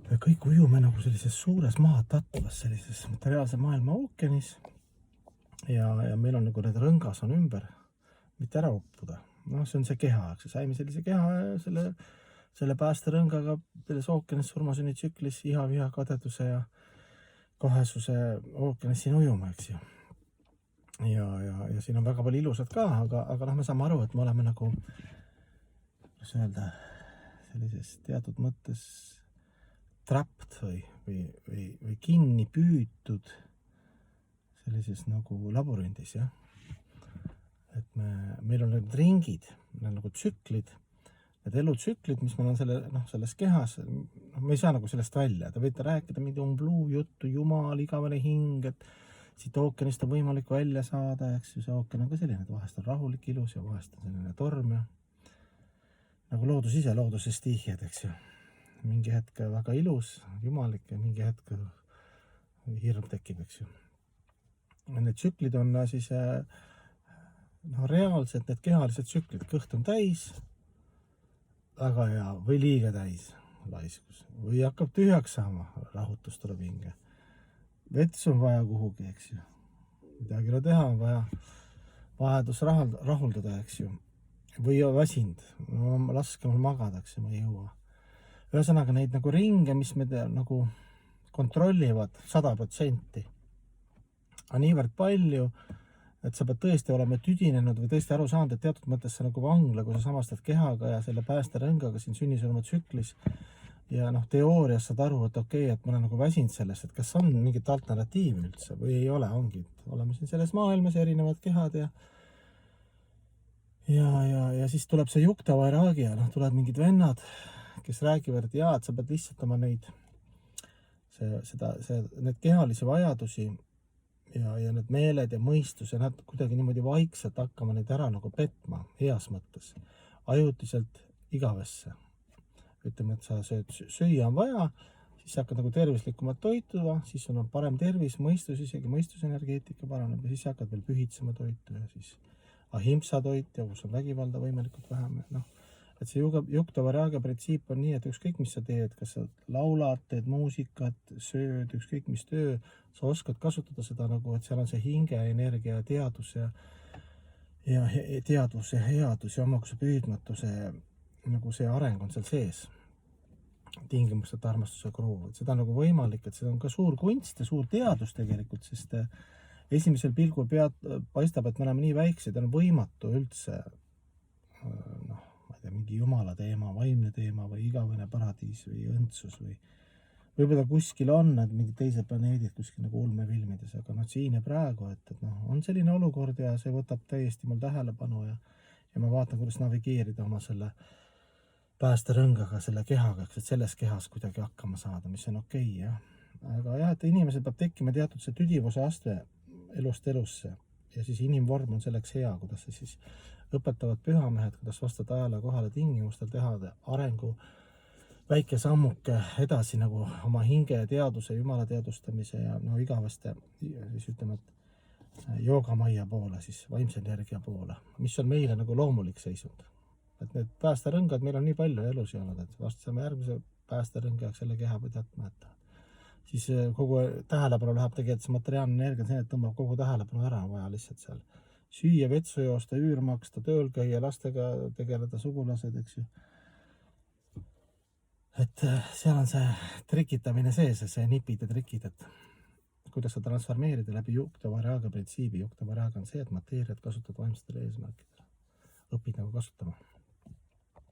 Me kõik ujume nagu sellises suures mahatatvas, sellises materiaalse maailma ookeanis ja meil on nagu need rõngas on ümber, mitte ära uppuda. No see on see keha, eks saime sellise keha ja selle päästerõngaga selles ookeanis surmasünni tsüklis iha, viha, kadeduse ja kahesuse ookeanis siin ujuma, eks ju. Ja siin on väga palju ilusad ka, aga me saame aru, et me oleme nagu, kuidas öelda, sellises teatud mõttes trapped või kinni püütud sellises nagu labürindis, jah. Et meil on need ringid, meil on nagu tsüklid, need elutsüklid, mis meil on selles kehas, me ei saa nagu sellest välja. Te võite rääkida mingi umbluu juttu, jumal, igavene hing, et siit ookeanist on võimalik välja saada, eks ju, see ookean on ka selline, et vahest on rahulik, ilus ja vahest on selline torm ja nagu loodus ise, looduse stiihjad, eks ju. Mingi hetk väga ilus, jumalik ja mingi hetk hirm tekib, eks ju. Need tsüklid on siis reaalselt need kehalised tsüklid, kõht on täis, väga hea, või liiga täis laiskus, või hakkab tühjaks saama, rahutus tuleb hinge. Vets on vaja kuhugi, eks ju. Midagi ei teha, on vaja vajadus rahuldada, eks ju. Või väsind, laske mul magada, eks ju, ma ei jõua. Ühesõnaga neid nagu ringe, mis me nagu kontrollivad 100%. On niivõrd palju, et sa pead tõesti olema tüdinenud või tõesti aru saanud, et teatud mõttes sa nagu vangla, kui sa samastad kehaga ja selle päästerõngaga siin sünnisurma tsüklis. Ja teoorias saad aru, et okei, et ma olen nagu väsinud sellest, et kas on mingit alternatiivi üldse või ei ole, ongi. Oleme siin selles maailmas erinevad kehad ja siis tuleb see Jukta Vairagi ja tulevad mingid vennad, kes räägivad, et jaa, et sa pead lihtsalt oma need kehalisi vajadusi ja need meeled ja mõistus ja nad kuidagi niimoodi vaikselt hakkama neid ära nagu petma, heas mõttes, ajutiselt igavesse. Ütleme, et sa süüa on vaja, siis sa hakkad nagu tervislikumat toituma, siis on parem tervis, mõistus, isegi mõistusenergeetika paraneb ja siis hakkad veel pühitsema toitu ja siis ahimsa toit ja kus on vägivalda võimalikult vähem. Et see Jukta Vairagi printsiip on nii, et ükskõik mis sa teed, kas sa laulad, teed muusikat, sööd, ükskõik mis töö, sa oskad kasutada seda nagu, et seal on see hinge, energia, teadus ja headus ja omakuse püüdmatuse, nagu see areng on seal sees. Tingimused armastuse kruuv. Seda on nagu võimalik, et seda on ka suur kunst ja suur teadus tegelikult, sest esimesel pilgul paistab, et me oleme nii väiksed, on võimatu üldse mingi jumala teema, vaimne teema või igavene paradiis või õndsus või võib-olla kuskil on need mingid teised planeedid kuskil nagu ulmefilmides, aga siin ja praegu, et on selline olukord ja see võtab täiesti mul tähelepanu ja ma vaatan, kuidas navigeerida oma selle päästerõngaga, selle kehaga, et selles kehas kuidagi hakkama saada, mis on okei, jah. Aga jah, et inimesel peab tekkima teatud see tüdivuse aste elust elusse ja siis inimvorm on selleks hea, kuidas see siis õpetavad pühamehed, kuidas vastata ajale kohale tingimustel teha arengu väike sammuke edasi nagu oma hinge teaduse, jumala teadustamise ja igaveste, siis ütleme, et joogamaia poole, siis vaimse energia poole, mis on meile nagu loomulik seisund. Et need päästerõngad meil on nii palju elus jäänud, et vast saame järgmise päästerõnga selle keha pead jätma, et siis kogu tähelepanu läheb tegelikult see materiaalne energia, see tõmbab kogu tähelepanu ära, on vaja lihtsalt seal süüa, vetsu joosta, üür maksta, tööl käia, lastega tegeleda, sugulased, eks ju. Et seal on see trikitamine sees, see nipid ja trikid, et kuidas sa transformeerida läbi Jukta Vairagi printsiibi. Jukta Vairagi on see, et mateeriat kasutad vaimsetele eesmärkidele. Õpid nagu kasutama.